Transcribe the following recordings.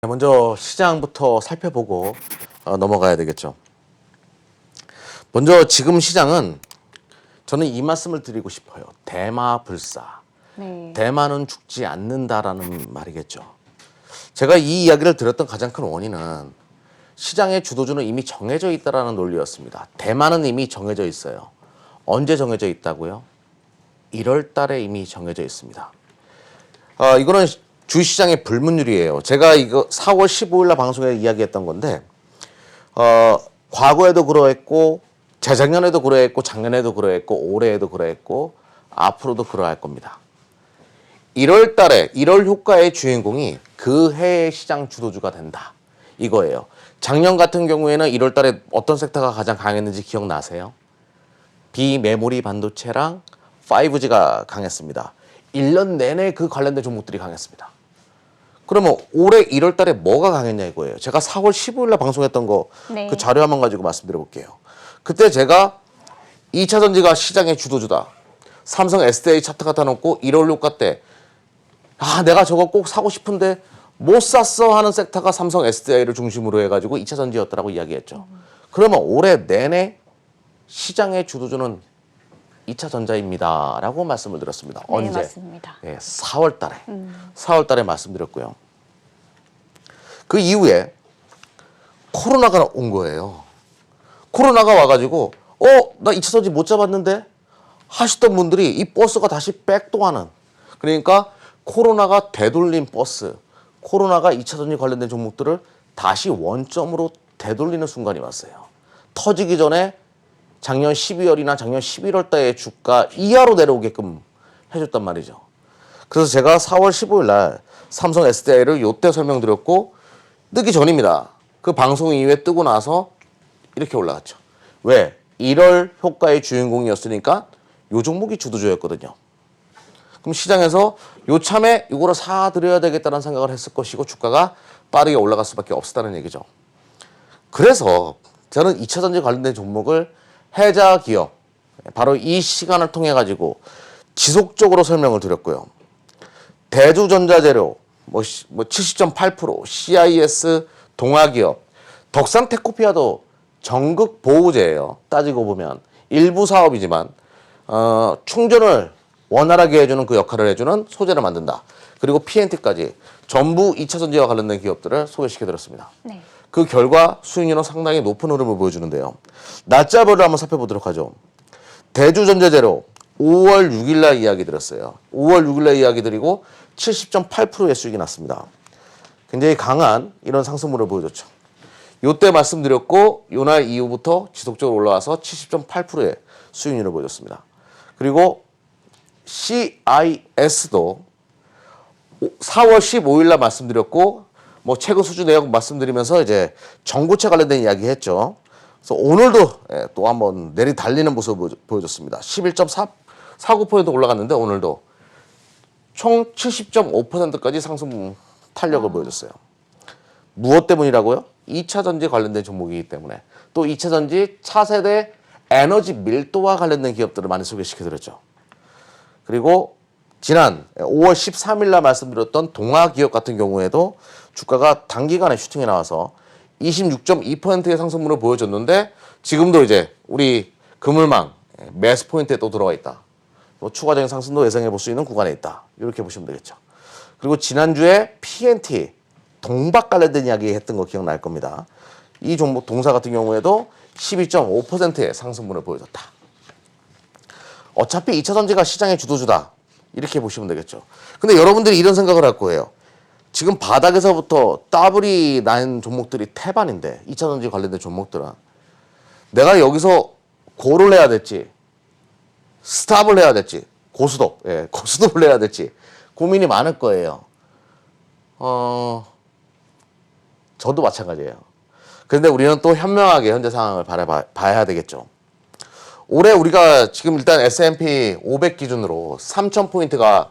먼저 시장부터 살펴보고 넘어가야 되겠죠. 먼저 지금 시장은 저는 이 말씀을 드리고 싶어요. 대마불사. 네. 대마는 죽지 않는다라는 말이겠죠. 제가 이 이야기를 드렸던 가장 큰 원인은 시장의 주도주는 이미 정해져 있다라는 논리였습니다. 대마는 이미 정해져 있어요. 언제 정해져 있다고요? 1월 달에 이미 정해져 있습니다. 이거는 주시장의 불문율이에요. 제가 이거 4월 15일 날 방송에 이야기했던 건데 과거에도 그러했고 재작년에도 그러했고 작년에도 그러했고 올해에도 그러했고 앞으로도 그러할 겁니다. 1월 달에 1월 효과의 주인공이 그 해의 시장 주도주가 된다. 이거예요. 작년 같은 경우에는 1월 달에 어떤 섹터가 가장 강했는지 기억나세요? 비메모리 반도체랑 5G가 강했습니다. 1년 내내 그 관련된 종목들이 강했습니다. 그러면 올해 1월 달에 뭐가 강했냐 이거예요. 제가 4월 15일 날 방송했던 거 네. 그 자료 한번 가지고 말씀드려 볼게요. 그때 제가 2차 전지가 시장의 주도주다. 삼성 SDI 차트 갖다 놓고 1월 효과 때 내가 저거 꼭 사고 싶은데 못 샀어 하는 섹터가 삼성 SDI를 중심으로 해가지고 2차 전지였다라고 이야기했죠. 그러면 올해 내내 시장의 주도주는 2차 전자입니다. 라고 말씀을 드렸습니다. 네, 언제? 맞습니다. 4월 달에. 4월 달에 말씀드렸고요. 그 이후에 코로나가 온 거예요. 코로나가 와가지고 나 2차 전지 못 잡았는데 하시던 분들이 이 버스가 다시 백도하는, 그러니까 코로나가 되돌린 버스, 코로나가 2차 전지 관련된 종목들을 다시 원점으로 되돌리는 순간이 왔어요. 터지기 전에 작년 12월이나 작년 11월 달에 주가 이하로 내려오게끔 해줬단 말이죠. 그래서 제가 4월 15일 날 삼성 SDI를 요때 설명드렸고 뜨기 전입니다. 그 방송 이후에 뜨고 나서 이렇게 올라갔죠. 왜? 1월 효과의 주인공이었으니까 요 종목이 주도주였거든요. 그럼 시장에서 요참에 이거를 사드려야 되겠다는 생각을 했을 것이고 주가가 빠르게 올라갈 수밖에 없었다는 얘기죠. 그래서 저는 2차 전지 관련된 종목을 해자 기업, 바로 이 시간을 통해 가지고 지속적으로 설명을 드렸고요. 대주전자재료, 70.8%, CIS, 동아기업, 덕산 테코피아도 전극 보호제예요. 따지고 보면 일부 사업이지만 충전을 원활하게 해주는 그 역할을 해주는 소재를 만든다. 그리고 PNT까지 전부 2차 전지와 관련된 기업들을 소개시켜드렸습니다. 네. 그 결과 수익률은 상당히 높은 흐름을 보여주는데요. 날짜별로 한번 살펴보도록 하죠. 대주전자재료 5월 6일 날 이야기 드렸어요. 5월 6일 날 이야기 드리고 70.8%의 수익이 났습니다. 굉장히 강한 이런 상승률을 보여줬죠. 요때 말씀드렸고 요날 이후부터 지속적으로 올라와서 70.8%의 수익률을 보여줬습니다. 그리고 CIS도 4월 15일 날 말씀드렸고 최근 수주 내역 말씀드리면서 이제 전고체 관련된 이야기 했죠. 그래서 오늘도 또 한번 내리 달리는 모습을 보여줬습니다. 11.49% 올라갔는데 오늘도 총 70.5%까지 상승 탄력을 보여줬어요. 무엇 때문이라고요? 2차 전지 관련된 종목이기 때문에, 또 2차 전지 차세대 에너지 밀도와 관련된 기업들을 많이 소개시켜드렸죠. 그리고 지난 5월 13일 날 말씀드렸던 동아기업 같은 경우에도 주가가 단기간에 슈팅이 나와서 26.2%의 상승률을 보여줬는데 지금도 이제 우리 그물망 매수 포인트에 또 들어와 있다. 추가적인 상승도 예상해 볼 수 있는 구간에 있다. 이렇게 보시면 되겠죠. 그리고 지난주에 PNT 동박 관련된 이야기 했던 거 기억날 겁니다. 이 종목 동사 같은 경우에도 12.5%의 상승분을 보여줬다. 어차피 2차 전지가 시장의 주도주다. 이렇게 보시면 되겠죠. 근데 여러분들이 이런 생각을 할 거예요. 지금 바닥에서부터 더블이 난 종목들이 태반인데 2차 전지 관련된 종목들은 내가 여기서 고를 해야 될지 스탑을 해야 될지 고스톱을 해야 될지 고민이 많을 거예요. 저도 마찬가지예요. 그런데 우리는 또 현명하게 현재 상황을 봐야 되겠죠. 올해 우리가 지금 일단 S&P 500 기준으로 3,000포인트가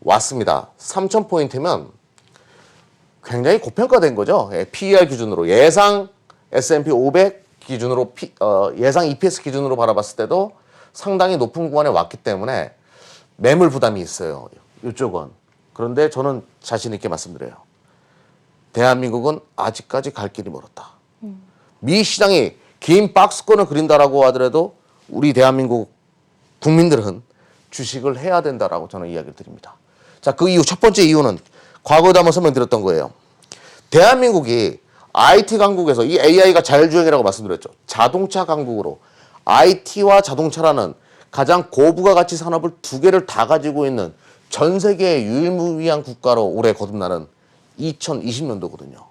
왔습니다. 3,000포인트면 굉장히 고평가된 거죠. PER 기준으로. 예상 S&P 500 기준으로, 예상 EPS 기준으로 바라봤을 때도 상당히 높은 구간에 왔기 때문에 매물 부담이 있어요. 이쪽은. 그런데 저는 자신 있게 말씀드려요. 대한민국은 아직까지 갈 길이 멀었다. 미 시장이 긴 박스권을 그린다라고 하더라도 우리 대한민국 국민들은 주식을 해야 된다라고 저는 이야기를 드립니다. 자, 그 이유, 첫 번째 이유는 과거에도 한번 설명드렸던 거예요. 대한민국이 IT 강국에서 이 AI가 자율주행이라고 말씀드렸죠. 자동차 강국으로 IT와 자동차라는 가장 고부가가치 산업을 두 개를 다 가지고 있는 전 세계의 유일무이한 국가로 올해 거듭나는 2020년도거든요.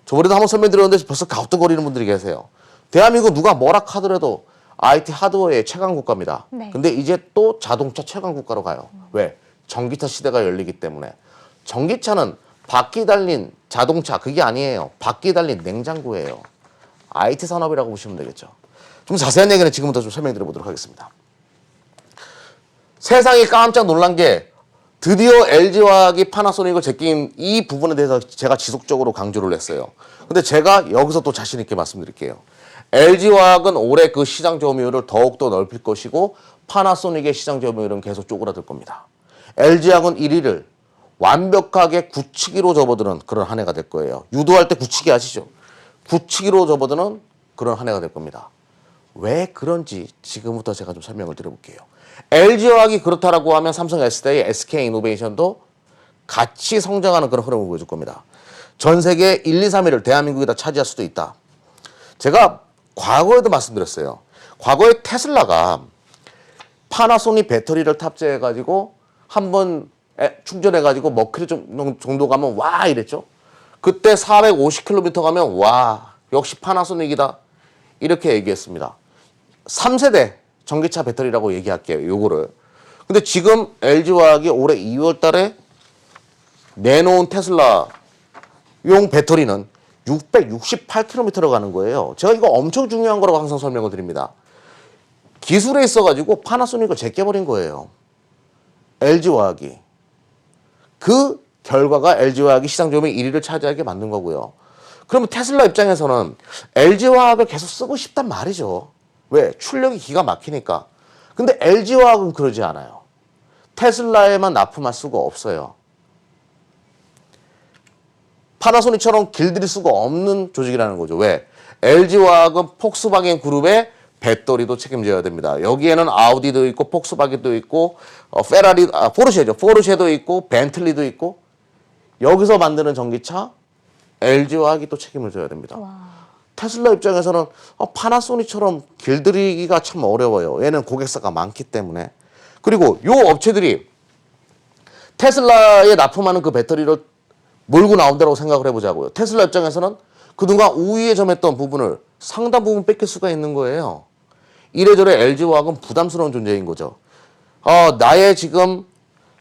저번에도 한번 설명드렸는데 벌써 갸우뚱거리는 분들이 계세요. 대한민국 누가 뭐라 하더라도 IT 하드웨어의 최강 국가입니다. 네. 근데 이제 또 자동차 최강 국가로 가요. 왜? 전기차 시대가 열리기 때문에. 전기차는 바퀴 달린 자동차, 그게 아니에요. 바퀴 달린 냉장고예요. IT 산업이라고 보시면 되겠죠. 좀 자세한 얘기는 지금부터 좀 설명드려 보도록 하겠습니다. 세상이 깜짝 놀란 게 드디어 LG화학이 파나소닉을 제낀 이 부분에 대해서 제가 지속적으로 강조를 했어요. 근데 제가 여기서 또 자신 있게 말씀드릴게요. LG화학은 올해 그 시장 점유율을 더욱더 넓힐 것이고 파나소닉의 시장 점유율은 계속 쪼그라들 겁니다. LG화학은 1위를 완벽하게 굳히기로 접어드는 그런 한 해가 될 거예요. 유도할 때 굳히기 아시죠? 굳히기로 접어드는 그런 한 해가 될 겁니다. 왜 그런지 지금부터 제가 좀 설명을 드려볼게요. LG화학이 그렇다라고 하면 삼성 S대의 SK이노베이션도 같이 성장하는 그런 흐름을 보여줄 겁니다. 전 세계 1, 2, 3위를 대한민국이 다 차지할 수도 있다. 제가 과거에도 말씀드렸어요. 과거에 테슬라가 파나소닉 배터리를 탑재해가지고 한번 충전해가지고 머큐리 정도 가면 와 이랬죠. 그때 450km 가면 와 역시 파나소닉이다 이렇게 얘기했습니다. 3세대 전기차 배터리라고 얘기할게요. 요거를. 근데 지금 LG화학이 올해 2월 달에 내놓은 테슬라 용 배터리는 668km를 가는 거예요. 제가 이거 엄청 중요한 거라고 항상 설명을 드립니다. 기술에 있어가지고 파나소닉을 제껴버린 거예요. LG화학이. 그 결과가 LG화학이 시장 점유율 1위를 차지하게 만든 거고요. 그러면 테슬라 입장에서는 LG화학을 계속 쓰고 싶단 말이죠. 왜? 출력이 기가 막히니까. 근데 LG화학은 그러지 않아요. 테슬라에만 납품할 수가 없어요. 파나소닉처럼 길들일 수가 없는 조직이라는 거죠. 왜? LG화학은 폭스바겐 그룹의 배터리도 책임져야 됩니다. 여기에는 아우디도 있고 폭스바겐도 있고 페라리, 포르쉐죠. 포르쉐도 있고 벤틀리도 있고 여기서 만드는 전기차 LG화학이 또 책임을 져야 됩니다. 와. 테슬라 입장에서는 파나소닉처럼 길들이기가 참 어려워요. 얘는 고객사가 많기 때문에. 그리고 요 업체들이 테슬라에 납품하는 그 배터리를 몰고 나온다고 생각을 해보자고요. 테슬라 입장에서는 그동안 우위에 점했던 부분을 상당 부분 뺏길 수가 있는 거예요. 이래저래 LG화학은 부담스러운 존재인 거죠. 나의 지금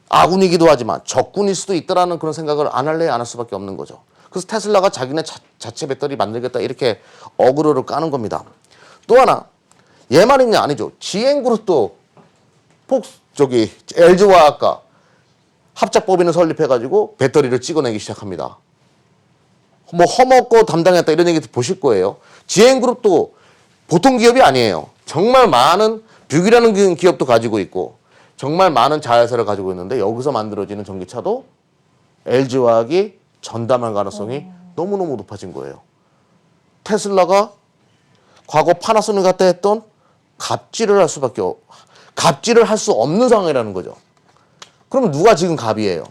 아군이기도 하지만 적군일 수도 있다라는 그런 생각을 안 할래 안 할 수밖에 없는 거죠. 그래서 테슬라가 자기네 자체 배터리 만들겠다 이렇게 어그로를 까는 겁니다. 또 하나 얘만 있냐 아니죠. GM그룹도 LG화학과 합작법인을 설립해가지고 배터리를 찍어내기 시작합니다. 뭐 허먹고 담당했다 이런 얘기 보실 거예요. GM그룹도 보통 기업이 아니에요. 정말 많은 뷰기라는 기업도 가지고 있고 정말 많은 자회사를 가지고 있는데 여기서 만들어지는 전기차도 LG화학이 전담할 가능성이 너무너무 높아진 거예요. 테슬라가 과거 파나소닉 갖다 했던 갑질을 할 수 없는 상황이라는 거죠. 그러면 누가 지금 갑이에요?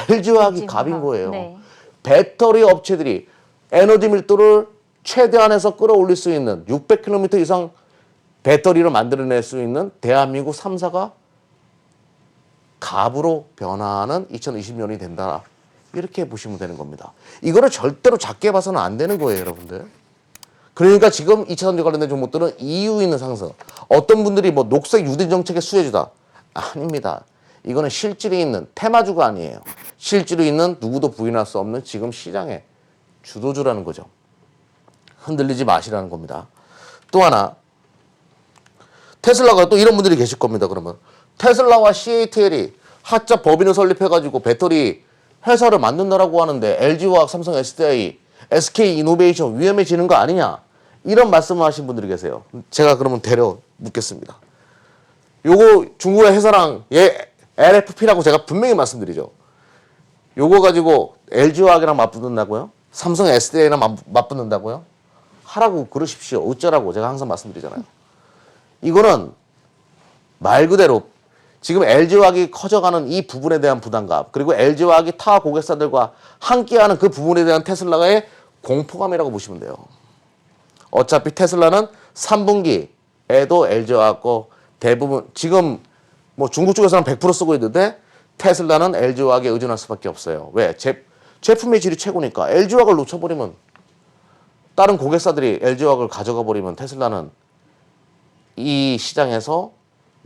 LG화학이 갑인 거예요. 네. 배터리 업체들이 에너지 밀도를 최대한해서 끌어올릴 수 있는 600km 이상 배터리를 만들어낼 수 있는 대한민국 3사가 갑으로 변화하는 2020년이 된다. 이렇게 보시면 되는 겁니다. 이거를 절대로 작게 봐서는 안 되는 거예요, 여러분들. 그러니까 지금 2차전지 관련된 종목들은 이유 있는 상승. 어떤 분들이 뭐 녹색 유대 정책의 수혜주다. 아닙니다. 이거는 실질이 있는 테마주가 아니에요. 실질이 있는 누구도 부인할 수 없는 지금 시장의 주도주라는 거죠. 흔들리지 마시라는 겁니다. 또 하나 테슬라가 또 이런 분들이 계실 겁니다. 그러면 테슬라와 CATL이 합작 법인을 설립해가지고 배터리 회사를 만든다라고 하는데 LG화학, 삼성 SDI, SK이노베이션 위험해지는 거 아니냐 이런 말씀을 하신 분들이 계세요. 제가 그러면 데려 묻겠습니다. 요거 중국의 회사랑 LFP라고 제가 분명히 말씀드리죠. 요거 가지고 LG화학이랑 맞붙는다고요? 삼성 SDI랑 맞붙는다고요? 하라고 그러십시오. 어쩌라고 제가 항상 말씀드리잖아요. 이거는 말 그대로 지금 LG화학이 커져가는 이 부분에 대한 부담감, 그리고 LG화학이 타 고객사들과 함께하는 그 부분에 대한 테슬라의 공포감이라고 보시면 돼요. 어차피 테슬라는 3분기에도 LG화학 거 대부분 지금 뭐 중국 쪽에서는 100% 쓰고 있는데 테슬라는 LG화학에 의존할 수밖에 없어요. 왜? 제품의 질이 최고니까. LG화학을 놓쳐버리면 다른 고객사들이 LG화학을 가져가 버리면 테슬라는 이 시장에서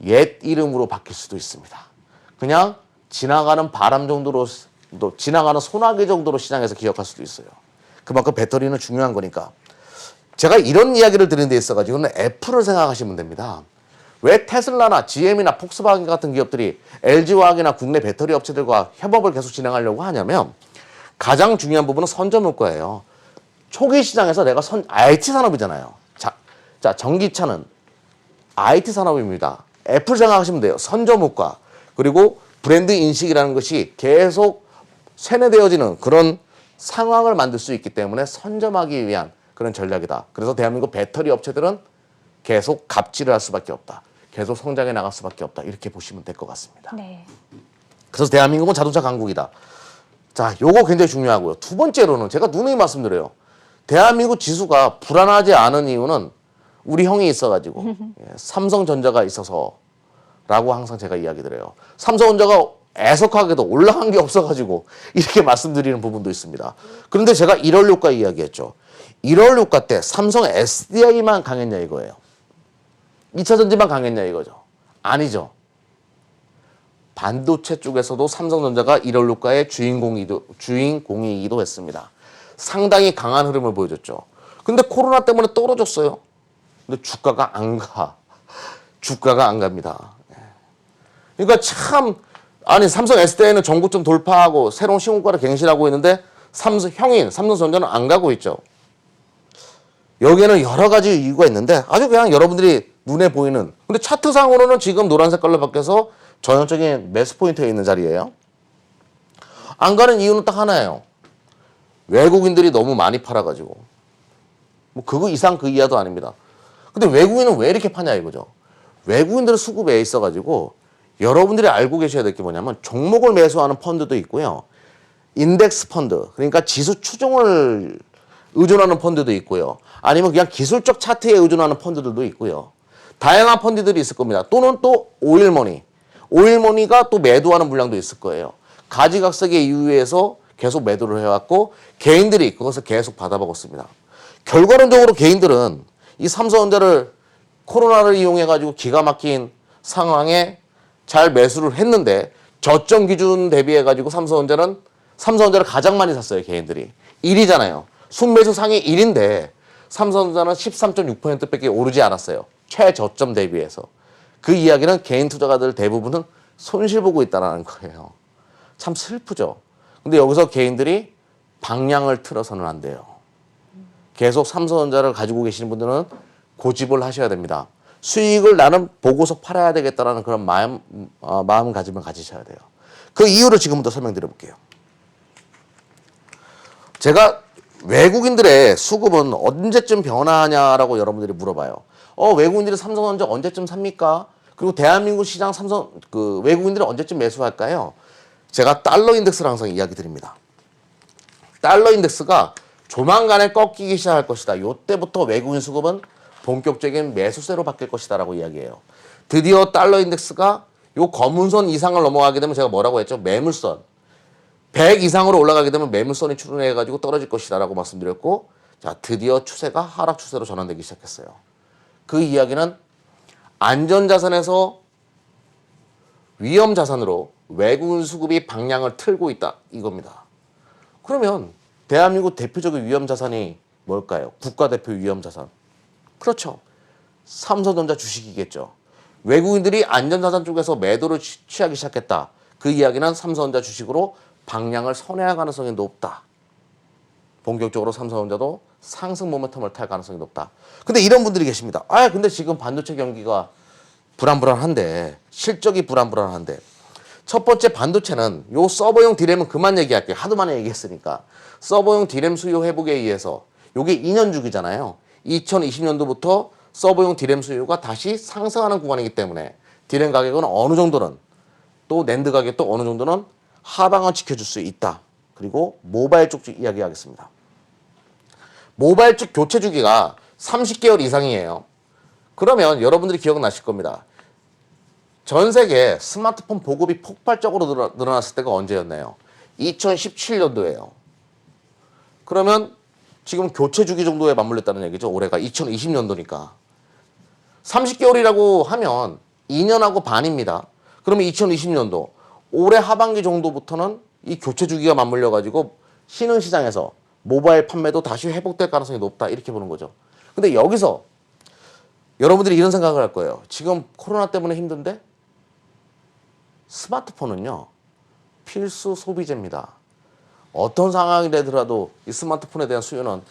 옛 이름으로 바뀔 수도 있습니다. 그냥 지나가는 바람 정도로, 또 지나가는 소나기 정도로 시장에서 기억할 수도 있어요. 그만큼 배터리는 중요한 거니까. 제가 이런 이야기를 드리는 데 있어가지고는 애플을 생각하시면 됩니다. 왜 테슬라나 GM이나 폭스바겐 같은 기업들이 LG화학이나 국내 배터리 업체들과 협업을 계속 진행하려고 하냐면 가장 중요한 부분은 선점 효과예요. 초기 시장에서 내가 IT 산업이잖아요. 자, 전기차는 IT 산업입니다. 애플 생각하시면 돼요. 선점 효과 그리고 브랜드 인식이라는 것이 계속 세뇌되어지는 그런 상황을 만들 수 있기 때문에 선점하기 위한 그런 전략이다. 그래서 대한민국 배터리 업체들은 계속 갑질을 할 수밖에 없다. 계속 성장해 나갈 수밖에 없다. 이렇게 보시면 될 것 같습니다. 네. 그래서 대한민국은 자동차 강국이다. 자, 요거 굉장히 중요하고요. 두 번째로는 제가 누누이 말씀드려요. 대한민국 지수가 불안하지 않은 이유는 우리 형이 있어가지고 삼성전자가 있어서라고 항상 제가 이야기 드려요. 삼성전자가 애석하게도 올라간 게 없어가지고 이렇게 말씀드리는 부분도 있습니다. 그런데 제가 1월 효과 이야기했죠. 1월 효과 때 삼성 SDI만 강했냐 이거예요. 2차 전지만 강했냐 이거죠. 아니죠. 반도체 쪽에서도 삼성전자가 1월 효과의 주인공이기도 했습니다. 상당히 강한 흐름을 보여줬죠. 근데 코로나 때문에 떨어졌어요. 근데 주가가 안 가. 주가가 안 갑니다. 그러니까 참, 아니, 삼성 SDI는 전고점 돌파하고 새로운 시공가를 갱신하고 있는데 삼성전자는 안 가고 있죠. 여기에는 여러 가지 이유가 있는데 아주 그냥 여러분들이 눈에 보이는, 근데 차트상으로는 지금 노란 색깔로 바뀌어서 전형적인 매수 포인트에 있는 자리예요. 안 가는 이유는 딱 하나예요. 외국인들이 너무 많이 팔아가지고. 뭐 그거 이상 그 이하도 아닙니다. 근데 외국인은 왜 이렇게 파냐 이거죠. 외국인들은 수급에 있어가지고 여러분들이 알고 계셔야 될 게 뭐냐면 종목을 매수하는 펀드도 있고요. 인덱스 펀드, 그러니까 지수 추종을 의존하는 펀드도 있고요. 아니면 그냥 기술적 차트에 의존하는 펀드들도 있고요. 다양한 펀드들이 있을 겁니다. 또는 또 오일머니가 또 매도하는 물량도 있을 거예요. 가지각색의 이유에서 계속 매도를 해왔고 개인들이 그것을 계속 받아먹었습니다. 결과론적으로 개인들은 이 삼성전자를 코로나를 이용해가지고 기가 막힌 상황에 잘 매수를 했는데 저점 기준 대비해가지고 삼성전자를 가장 많이 샀어요. 개인들이. 1위잖아요. 순매수 상위 1인데 삼성전자는 13.6%밖에 오르지 않았어요. 최저점 대비해서. 그 이야기는 개인 투자가들 대부분은 손실 보고 있다는 거예요. 참 슬프죠. 근데 여기서 개인들이 방향을 틀어서는 안 돼요. 계속 삼성전자를 가지고 계시는 분들은 고집을 하셔야 됩니다. 수익을 나는 보고서 팔아야 되겠다라는 그런 마음가짐을 가지셔야 돼요. 그 이유를 지금부터 설명드려 볼게요. 제가 외국인들의 수급은 언제쯤 변화하냐라고 여러분들이 물어봐요. 외국인들이 삼성전자 언제쯤 삽니까? 그리고 대한민국 시장 외국인들은 언제쯤 매수할까요? 제가 달러 인덱스를 항상 이야기 드립니다. 달러 인덱스가 조만간에 꺾이기 시작할 것이다. 이때부터 외국인 수급은 본격적인 매수세로 바뀔 것이다 라고 이야기해요. 드디어 달러 인덱스가 요 검은 선 이상을 넘어가게 되면 제가 뭐라고 했죠? 매물선. 100 이상으로 올라가게 되면 매물선이 출현해가지고 떨어질 것이다 라고 말씀드렸고, 자, 드디어 추세가 하락 추세로 전환되기 시작했어요. 그 이야기는 안전자산에서 위험자산으로 외국인 수급이 방향을 틀고 있다 이겁니다. 그러면 대한민국 대표적인 위험자산이 뭘까요? 국가대표 위험자산. 그렇죠. 삼성전자 주식이겠죠. 외국인들이 안전자산 쪽에서 매도를 취하기 시작했다. 그 이야기는 삼성전자 주식으로 방향을 선회할 가능성이 높다. 본격적으로 삼성전자도 상승 모멘텀을 탈 가능성이 높다. 근데 이런 분들이 계십니다. 근데 지금 반도체 경기가 불안불안한데, 실적이 불안불안한데, 첫 번째 반도체는 요 서버용 디램은 그만 얘기할게요. 하도 많이 얘기했으니까. 서버용 디램 수요 회복에 의해서 요게 2년 주기잖아요. 2020년도부터 서버용 디램 수요가 다시 상승하는 구간이기 때문에 디램 가격은 어느 정도는 또 낸드 가격도 어느 정도는 하방을 지켜줄 수 있다. 그리고 모바일 쪽 이야기하겠습니다. 모바일 쪽 교체 주기가 30개월 이상이에요. 그러면 여러분들이 기억나실 겁니다. 전 세계 스마트폰 보급이 폭발적으로 늘어났을 때가 언제였나요? 2017년도예요. 그러면 지금 교체 주기 정도에 맞물렸다는 얘기죠. 올해가 2020년도니까. 30개월이라고 하면 2년하고 반입니다. 그러면 2020년도 올해 하반기 정도부터는 이 교체 주기가 맞물려가지고 신흥시장에서 모바일 판매도 다시 회복될 가능성이 높다. 이렇게 보는 거죠. 근데 여기서 여러분들이 이런 생각을 할 거예요. 지금 코로나 때문에 힘든데 스마트폰은요. 필수 소비재입니다. 어떤 상황이 되더라도 이 스마트폰에 대한 수요는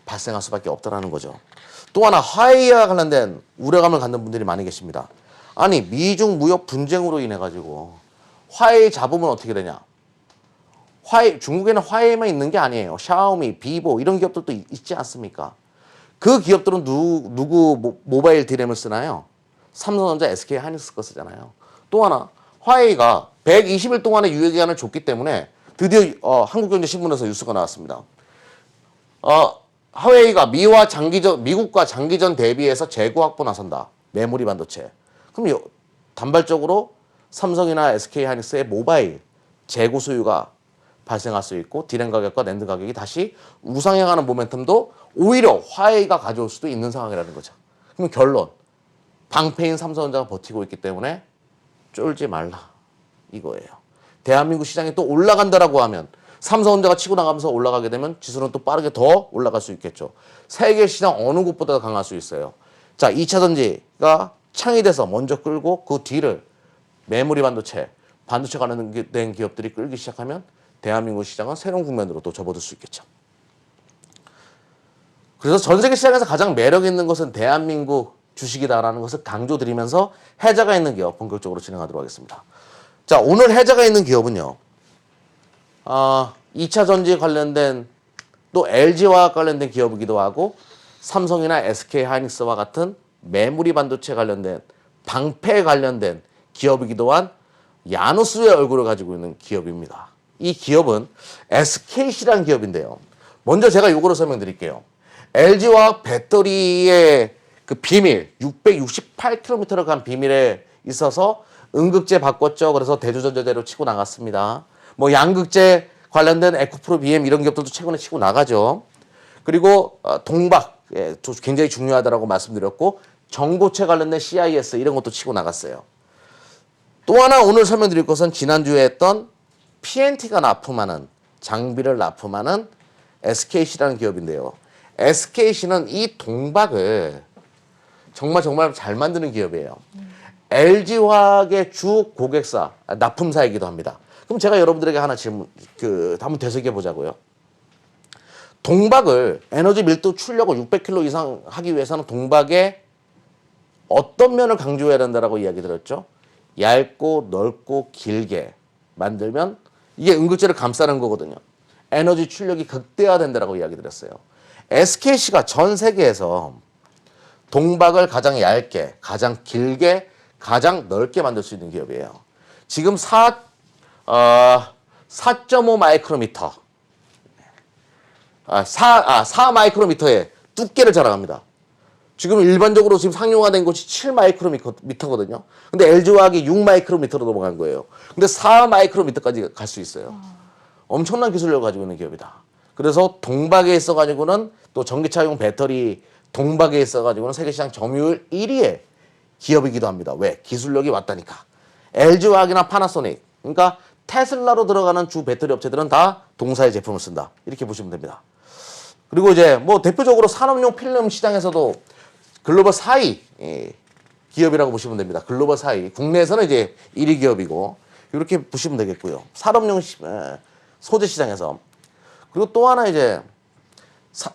발생할 수밖에 없다라는 거죠. 또 하나 화웨이와 관련된 우려감을 갖는 분들이 많이 계십니다. 아니 미중 무역 분쟁으로 인해 가지고 화웨이 잡으면 어떻게 되냐? 중국에는 화웨이만 있는 게 아니에요. 샤오미, 비보 이런 기업들도 있지 않습니까? 그 기업들은 누구 모바일 디램을 쓰나요? 삼성전자, SK 하이닉스 거 쓰잖아요. 또 하나 화웨이가 120일 동안의 유예기간을 줬기 때문에 드디어 한국경제신문에서 뉴스가 나왔습니다. 화웨이가 미국과 장기전 대비해서 재고 확보 나선다. 메모리 반도체. 그럼 단발적으로 삼성이나 SK 하이닉스의 모바일 재고 수요가 발생할 수 있고 디램 가격과 낸드 가격이 다시 우상향하는 모멘텀도 오히려 화웨이가 가져올 수도 있는 상황이라는 거죠. 그럼 결론. 방패인 삼성전자가 버티고 있기 때문에 쫄지 말라 이거예요. 대한민국 시장이 또 올라간다라고 하면 삼성전자가 치고 나가면서 올라가게 되면 지수는 또 빠르게 더 올라갈 수 있겠죠. 세계 시장 어느 곳보다 강할 수 있어요. 자, 2차 전지가 창이 돼서 먼저 끌고 그 뒤를 메모리 반도체 관련된 기업들이 끌기 시작하면 대한민국 시장은 새로운 국면으로 또 접어들 수 있겠죠. 그래서 전 세계 시장에서 가장 매력 있는 것은 대한민국 주식이다라는 것을 강조드리면서 해자가 있는 기업 본격적으로 진행하도록 하겠습니다. 자, 오늘 해자가 있는 기업은요. 2차 전지 관련된 또 LG와 관련된 기업이기도 하고 삼성이나 SK 하이닉스와 같은 메모리 반도체 관련된 방패 관련된 기업이기도 한 야누스의 얼굴을 가지고 있는 기업입니다. 이 기업은 SKC라는 기업인데요. 먼저 제가 요거를 설명드릴게요. LG화학 배터리의 그 비밀, 668km를 간 비밀에 있어서 음극재 바꿨죠. 그래서 대주전자재로 치고 나갔습니다. 뭐 양극재 관련된 에코프로 BM 이런 기업들도 최근에 치고 나가죠. 그리고 동박 굉장히 중요하다라고 말씀드렸고 전고체 관련된 CIS 이런 것도 치고 나갔어요. 또 하나 오늘 설명드릴 것은 지난주에 했던 PNT가 납품하는 장비를 납품하는 SKC라는 기업인데요. SKC는 이 동박을 정말 잘 만드는 기업이에요. LG화학의 주 고객사, 납품사이기도 합니다. 그럼 제가 여러분들에게 하나 한번 되새겨 보자고요. 동박을 에너지 밀도 출력을 600kg 이상 하기 위해서는 동박의 어떤 면을 강조해야 된다라고 이야기 드렸죠? 얇고 넓고 길게 만들면 이게 음극재를 감싸는 거거든요. 에너지 출력이 극대화된다라고 이야기 드렸어요. SKC가 전 세계에서 동박을 가장 얇게, 가장 길게, 가장 넓게 만들 수 있는 기업이에요. 지금 4.5 마이크로미터, 4 마이크로미터의 두께를 자랑합니다. 지금 일반적으로 지금 상용화된 것이 7 마이크로미터거든요. 근데 LG화학이 6 마이크로미터로 넘어간 거예요. 근데 4 마이크로미터까지 갈 수 있어요. 엄청난 기술력을 가지고 있는 기업이다. 그래서 동박에 있어가지고는 또 전기차용 배터리 동박에 있어가지고는 세계시장 점유율 1위의 기업이기도 합니다. 왜? 기술력이 왔다니까. LG화학이나 파나소닉, 그러니까 테슬라로 들어가는 주 배터리 업체들은 다 동사의 제품을 쓴다. 이렇게 보시면 됩니다. 그리고 이제 뭐 대표적으로 산업용 필름 시장에서도 글로벌 4위 기업이라고 보시면 됩니다. 글로벌 4위. 국내에서는 이제 1위 기업이고 이렇게 보시면 되겠고요. 산업용 소재 시장에서. 그리고 또 하나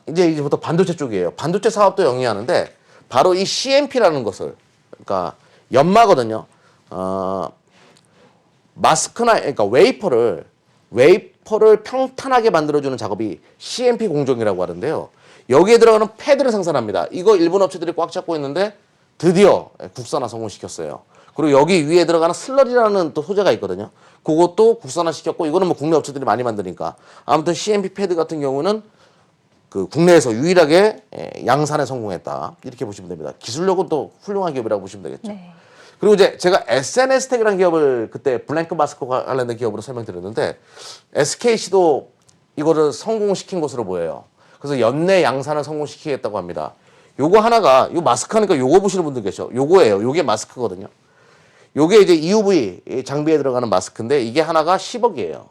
이제부터 반도체 쪽이에요. 반도체 사업도 영위하는데 바로 이 CMP라는 것을, 그러니까 연마거든요. 마스크나 그러니까 웨이퍼를 평탄하게 만들어주는 작업이 CMP 공정이라고 하는데요. 여기에 들어가는 패드를 생산합니다. 이거 일본 업체들이 꽉 잡고 있는데 드디어 국산화 성공시켰어요. 그리고 여기 위에 들어가는 슬러리라는 또 소재가 있거든요. 그것도 국산화 시켰고 이거는 뭐 국내 업체들이 많이 만드니까 아무튼 CMP 패드 같은 경우는 그 국내에서 유일하게 양산에 성공했다. 이렇게 보시면 됩니다. 기술력은 또 훌륭한 기업이라고 보시면 되겠죠. 네. 그리고 이제 제가 SNS텍이라는 기업을 그때 블랭크 마스크와 관련된 기업으로 설명드렸는데 SKC도 이거를 성공시킨 것으로 보여요. 그래서 연내 양산을 성공시키겠다고 합니다. 요거 하나가 요 마스크 하니까 요거 보시는 분들 계셔. 요거예요. 요게 마스크거든요. 요게 이제 EUV 장비에 들어가는 마스크인데 이게 하나가 10억이에요.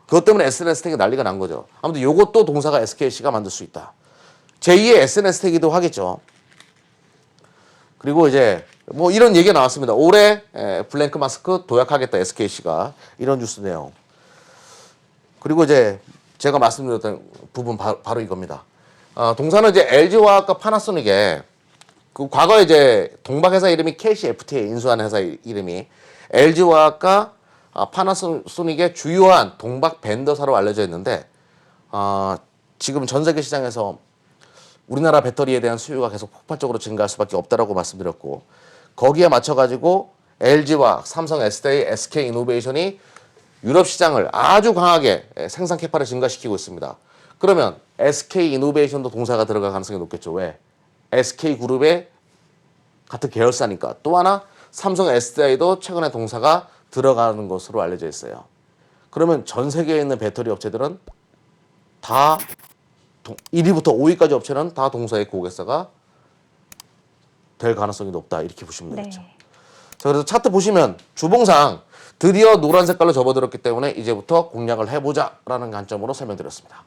그것 때문에 SNS텍이 난리가 난 거죠. 아무튼 요것도 동사가 SKC가 만들 수 있다. 제2의 SNS텍이기도 하겠죠. 그리고 이제 뭐 이런 얘기가 나왔습니다. 올해 블랭크 마스크 도약하겠다 SKC가 이런 뉴스 내용. 그리고 이제 제가 말씀드렸던 부분 바로 이겁니다. 동사는 이제 LG화학과 파나소닉에 그 과거에 이제 동박 회사 이름이 KCFT에 인수한 회사 이름이 LG화학과 파나소닉의 주요한 동박 벤더사로 알려져 있는데 지금 전 세계 시장에서 우리나라 배터리에 대한 수요가 계속 폭발적으로 증가할 수밖에 없다라고 말씀드렸고 거기에 맞춰가지고 LG화학, 삼성 SDI, SK이노베이션이 유럽 시장을 아주 강하게 생산 캐파를 증가시키고 있습니다. 그러면 SK이노베이션도 동사가 들어갈 가능성이 높겠죠. 왜? SK그룹의 같은 계열사니까. 또 하나 삼성 SDI도 최근에 동사가 들어가는 것으로 알려져 있어요. 그러면 전 세계에 있는 배터리 업체들은 다 1위부터 5위까지 업체는 다 동사의 고객사가 될 가능성이 높다. 이렇게 보시면 되겠죠. 네. 자, 그래서 차트 보시면 주봉상 드디어 노란 색깔로 접어들었기 때문에 이제부터 공략을 해보자라는 관점으로 설명드렸습니다.